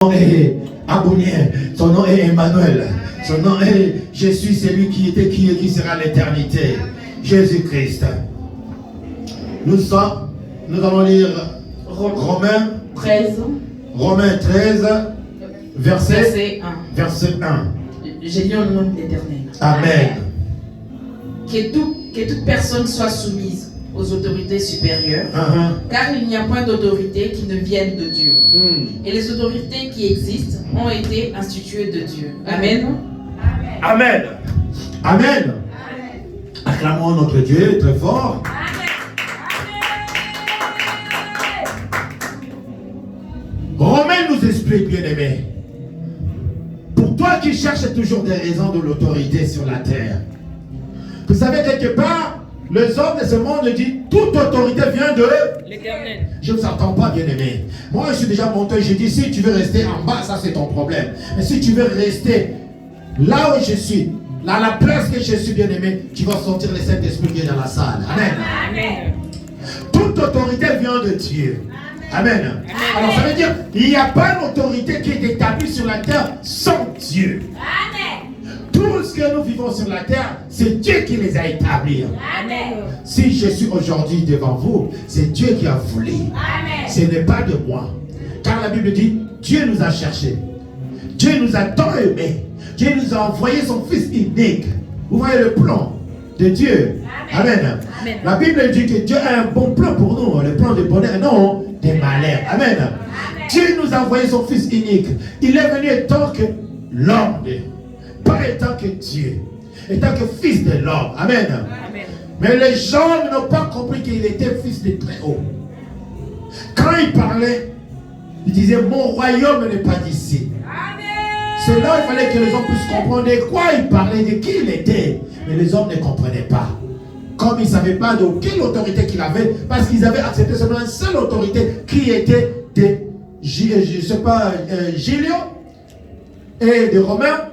nom est Abounien, son nom est Emmanuel, son nom est je suis celui qui était, qui est, qui sera l'éternité. Jésus-Christ. Nous allons lire Romains 13. Romains 13, verset 1. J'ai lu au nom de l'Éternel. Amen. Que toute personne soit soumise aux autorités supérieures, car il n'y a point d'autorité qui ne vienne de Dieu. Et les autorités qui existent ont été instituées de Dieu. Amen. Amen. Amen. Acclamons notre Dieu très fort. Romain nous explique, bien-aimé, pour toi qui cherches toujours des raisons de l'autorité sur la terre, vous savez, quelque part, les hommes de ce monde disent toute autorité vient de l'Éternel. Je ne vous entends pas, bien-aimé. Moi, je suis déjà monté, je dis si tu veux rester en bas, ça c'est ton problème. Mais si tu veux rester là où je suis, là, à la place que je suis, bien-aimé, tu vas sentir le Saint-Esprit qui est dans la salle. Amen. Amen. Toute autorité vient de Dieu. Amen. Amen. Alors ça veut dire qu'il n'y a pas d'autorité qui est établie sur la terre sans Dieu. Amen. Tout ce que nous vivons sur la terre, c'est Dieu qui les a établis. Amen. Si je suis aujourd'hui devant vous, c'est Dieu qui a voulu. Amen. Ce n'est pas de moi. Car la Bible dit, Dieu nous a cherchés. Dieu nous a tant aimés. Dieu nous a envoyé son Fils unique. Vous voyez le plan de Dieu. Amen. Amen. Amen. La Bible dit que Dieu a un bon plan pour nous. Le plan de bonheur, non des malheurs. Amen. Amen. Dieu nous a envoyé son Fils unique. Il est venu étant que l'homme, pas étant que Dieu, étant que Fils de l'homme. Amen. Amen. Mais les gens n'ont pas compris qu'il était Fils de très haut. Quand il parlait, il disait mon royaume n'est pas d'ici. C'est là il fallait que les hommes puissent comprendre de quoi il parlait, de qui il était. Mais les hommes ne comprenaient pas. Comme ils ne savaient pas de quelle autorité qu'il avait, parce qu'ils avaient accepté seulement une seule autorité qui était de, Giléon et de Romain,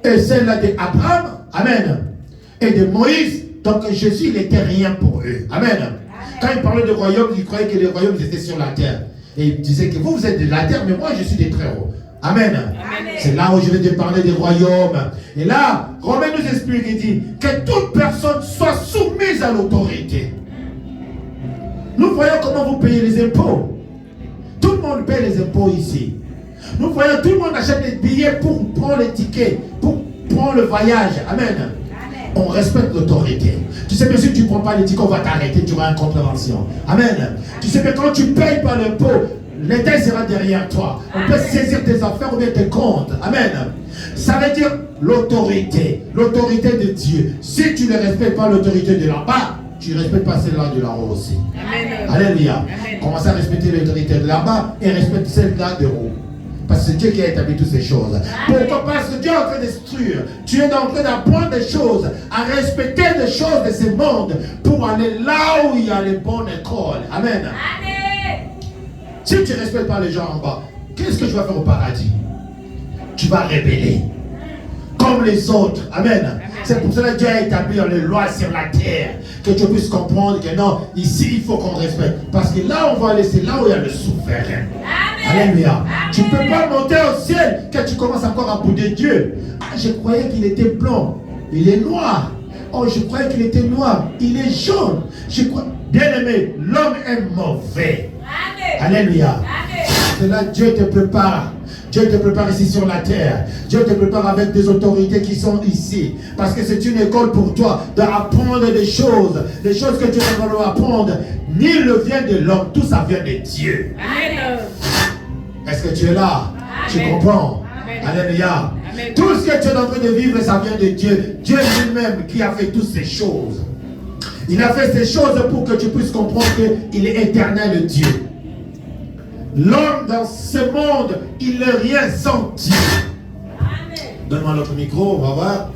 et celle-là d'Abraham, amen, et de Moïse. Donc Jésus, il n'était rien pour eux. Amen. Quand il parlait de royaume, il croyait que les royaumes étaient sur la terre. Et il disait que vous êtes de la terre, mais moi je suis des très hauts. Amen. Amen. C'est là où je vais te parler des royaumes. Et là, Romain nous explique, il dit que toute personne soit soumise à l'autorité. Nous voyons comment vous payez les impôts. Tout le monde paye les impôts ici. Nous voyons tout le monde achète des billets pour prendre les tickets, pour prendre le voyage. Amen. Amen. On respecte l'autorité. Tu sais que si tu ne prends pas les tickets, on va t'arrêter, tu auras une contravention. Amen. Tu sais que quand tu ne payes pas l'impôt, l'État sera derrière toi. On peut saisir tes affaires ou bien tes comptes. Amen. Ça veut dire l'autorité. L'autorité de Dieu. Si tu ne respectes pas l'autorité de là-bas, tu ne respectes pas celle-là de là-haut aussi. Amen. Alléluia. Commence à respecter l'autorité de là-bas et respecte celle-là de haut. Parce que c'est Dieu qui a établi toutes ces choses. Pourquoi? Parce que Dieu est en train d'instruire. Tu es en train d'apprendre des choses, à respecter des choses de ce monde pour aller là où il y a les bonnes écoles. Amen. Amen. Si tu ne respectes pas les gens en bas, qu'est-ce que tu vas faire au paradis? Tu vas rébeller. Comme les autres. Amen. Amen. C'est pour cela que Dieu a établi les lois sur la terre. Que tu puisses comprendre que non, ici il faut qu'on respecte. Parce que là on va aller, c'est là où il y a le souverain. Amen. Alléluia. Tu ne peux pas monter au ciel que tu commences encore à bouder Dieu. Ah, je croyais qu'il était blanc. Il est noir. Oh, je croyais qu'il était noir. Il est jaune. Bien aimé, l'homme est mauvais. Amen. Alléluia. C'est là Dieu te prépare. Dieu te prépare ici sur la terre. Dieu te prépare avec des autorités qui sont ici. Parce que c'est une école pour toi d'apprendre des choses. Des choses que tu vas apprendre. Nul ne vient de l'homme. Tout ça vient de Dieu. Amen. Est-ce que tu es là? Amen. Tu comprends? Amen. Alléluia. Amen. Tout ce que tu es en train de vivre, ça vient de Dieu. Dieu lui-même qui a fait toutes ces choses. Il a fait ces choses pour que tu puisses comprendre qu'il est éternel Dieu. L'homme dans ce monde, il n'est rien sans Dieu. Donne-moi l'autre micro, on va voir.